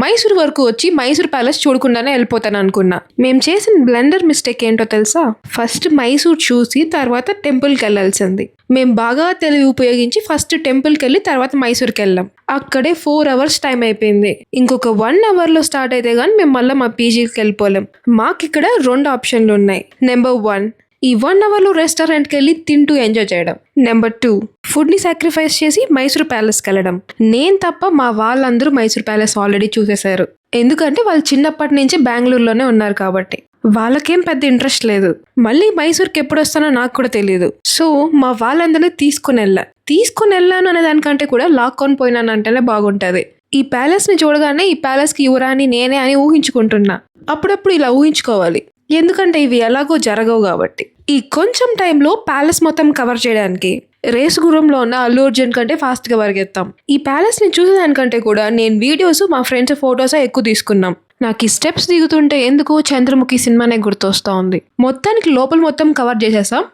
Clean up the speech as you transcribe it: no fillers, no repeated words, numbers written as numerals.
మైసూర్ వరకు వచ్చి మైసూర్ ప్యాలెస్ చూడకుండానే వెళ్ళిపోతాను అనుకున్నా. మేము చేసిన బ్లెండర్ మిస్టేక్ ఏంటో తెలుసా? ఫస్ట్ మైసూర్ చూసి తర్వాత టెంపుల్కి వెళ్ళాల్సింది. మేము బాగా తెలివి ఉపయోగించి ఫస్ట్ టెంపుల్కి వెళ్ళి తర్వాత మైసూర్కి వెళ్ళాం. అక్కడే 4 hours టైం అయిపోయింది. ఇంకొక 1 hourలో స్టార్ట్ అయితే కానీ మేము మళ్ళీ మా పీజీకి వెళ్ళిపోలేం. మాకు ఇక్కడ 2 ఆప్షన్లు ఉన్నాయి. నెంబర్ 1, ఈ 1 hourలో రెస్టారెంట్కి వెళ్ళి తింటూ ఎంజాయ్ చేయడం. నెంబర్ 2, ఫుడ్ని సాక్రిఫైస్ చేసి మైసూర్ ప్యాలెస్కి వెళ్ళడం. నేను తప్ప మా వాళ్ళందరూ మైసూర్ ప్యాలెస్ ఆల్రెడీ చూసేశారు. ఎందుకంటే వాళ్ళు చిన్నప్పటి నుంచి బెంగళూరులోనే ఉన్నారు కాబట్టి వాళ్ళకేం పెద్ద ఇంట్రెస్ట్ లేదు. మళ్ళీ మైసూర్కి ఎప్పుడు వస్తానో నాకు కూడా తెలియదు. సో మా వాళ్ళందరినీ తీసుకుని వెళ్ళాను అనే దానికంటే కూడా లాక్కొని పోయినాను అంటేనే బాగుంటుంది. ఈ ప్యాలెస్ని చూడగానే ఈ ప్యాలెస్కి యువరాని నేనే అని ఊహించుకుంటున్నా. అప్పుడప్పుడు ఇలా ఊహించుకోవాలి, ఎందుకంటే ఇవి ఎలాగో జరగవు కాబట్టి. ఈ కొంచెం టైంలో ప్యాలెస్ మొత్తం కవర్ చేయడానికి రేసు గుర్రంలో ఉన్న అల్లు అర్జున్ కంటే ఫాస్ట్గా పరిగెత్తాం. ఈ ప్యాలెస్ని చూసేదానికంటే కూడా నేను వీడియోస్, మా ఫ్రెండ్స్ ఫొటోసే ఎక్కువ తీసుకున్నాం. నాకు ఈ స్టెప్స్ దిగుతుంటే ఎందుకో చంద్రముఖి సినిమానే గుర్తొస్తా ఉంది. మొత్తానికి లోపల మొత్తం కవర్ చేసేసాం.